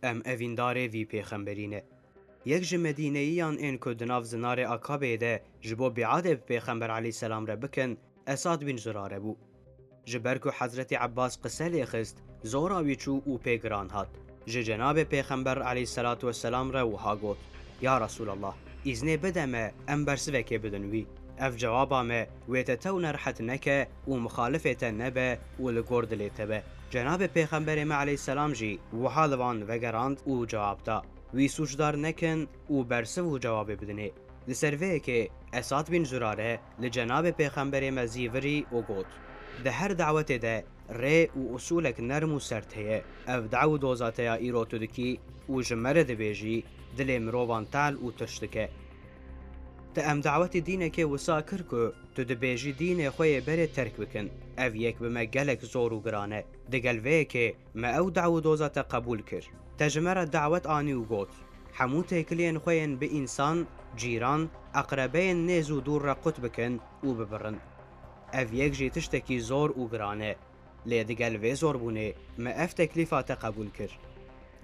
ام اوینداره وی پیغمبرینه. یک ج مدینه‌ایان این که دناف زنار عقبه ده جبو بیعاده پیغمبر علیه السلام را بکن اساد بن زراره بو. جبر که حضرت عباس قصه لیخست زوراوی چو او پیگران هات. جناب پیغمبر علیه السلام را وها گوت یا رسول الله ایزنه بدمه ام برسوه بدنوی. اف جوابامه ویتتو نرحت نکه و مخالفت نبه و لگرد لیتبه. جناب پیغمبر ما علیه السلام جی وها لوان وگراند و جواب دا وی سوچدار نکن و برسو و جواب بدنه. لسروه که اساد بن زراره لجناب پیغمبر ما زیوری و گوت ده هر دعوت ده ری و اصولک نرم و سرت هیه. اف دعو دوزاته یا ایرو تدکی و جمره ده بیجی دل مروان تال و تشتکه. تا ام دعوت دینه که وسا کر که تو ده بیجی دینه خوی بره ترک بکن. اف یک بما گلک زور و گرانه. ده گلوه که ما او دعو دوزاته قبول کر. تجمره دعوت آنی و گوت حمو تکلین خوین به انسان، جیران، اقربین نیز و دور را قط بکن و ببرن. اف یک جی تشتکی زور و گرانه. لی دگل وی زور بونه ما اف تکلیفات قبول کر.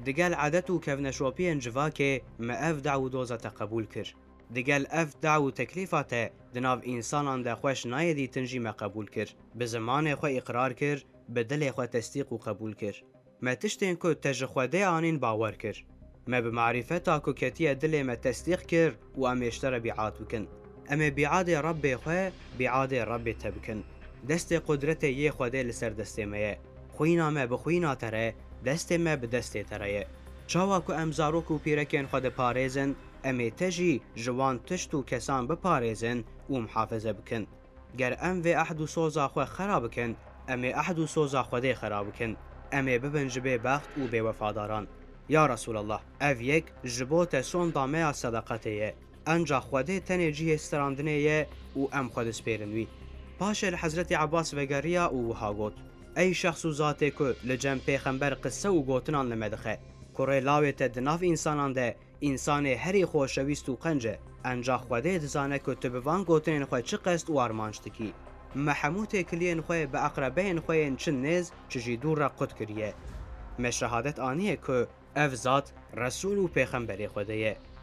دگل عادت و کفنشوپی انجوا که ما اف دعو دوزت قبول کر. دگل اف دعو تکلیفات دناو انسانان ده خوش نایدی تنجی ما قبول کر. به زمان خو اقرار کر، به دل خو تصدیق و قبول کر. ما تشتین که تجخوده آنین باور کر. ما بمعرفتا که کتیه دل ما تصدیق کر و امیشتر بیعات بکن. اما بیعاد رب خواه بیعاد رب تبکن. دست قدرت یه خوده لسر دست مایه. خوینا ما بخوینا تره، دست ما بدست تره. چاوا که امزارو که پیرکن خود پاريزن، اما تجی جوان تشتو کسان بپاريزن و محافظه بکن. گر ام و احدو سوزا خواه خراب کن، اما احدو سوزا خوده خراب کن. اما ببنج به بخت و به وفاداران. یا رسول الله اف یک جبوت سون دامه صدقته انجا خوده تنه جیه استراندنه و ام خود سپیرنوی. پاش حضرت عباس وگریا و وها گوت ای شخص و ذاته که لجم پیغمبر قصه و گوتنان لمدخه کره لاویت دناف انسانان ده انسان هری خوشویست و قنجه انجا خوده دزانه که تبوان گوتنین خواه چه قصد و آرمانشتکی. محموت کلین خواه به اقربین خواه چن نیز چجی دور را قد کریه. مشهادت آنیه که اف ذات رسول و پیغمبر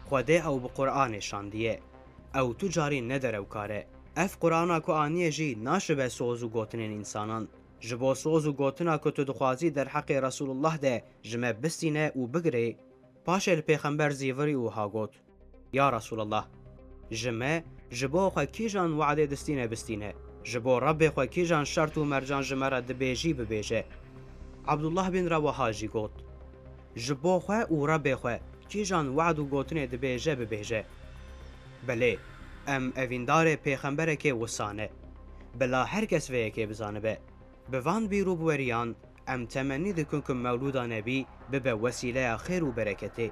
خوده او به قرآن شاندیه او تو جاری نداره و کاره. اف قرآن که آنیه جی ناشبه سوز و گوتنین انسانان جبو سوز و گوتنا که تو دخوازی در حق رسول الله ده جمع بستینه و بگره. پاش پیغمبر زیوری و ها گوت یا رسول الله جمع جبو خواه کی جان وعده دستینه بستینه جبو رب خواه کی جان شرط و مرجان جمع را دبیجی ببیجه. عبدالله بن رواحه جی گوت جبو خواه و رب خواه کی جان وعد و گوتنه دبیجه ببیجه. بله ام اویندار پیغمبره که وسانه بلا هر کس ویه که بزانه به بوان بیرو بوریان ام تمنی دکن که مولودا نبی ببه وسیله خیر و برکته.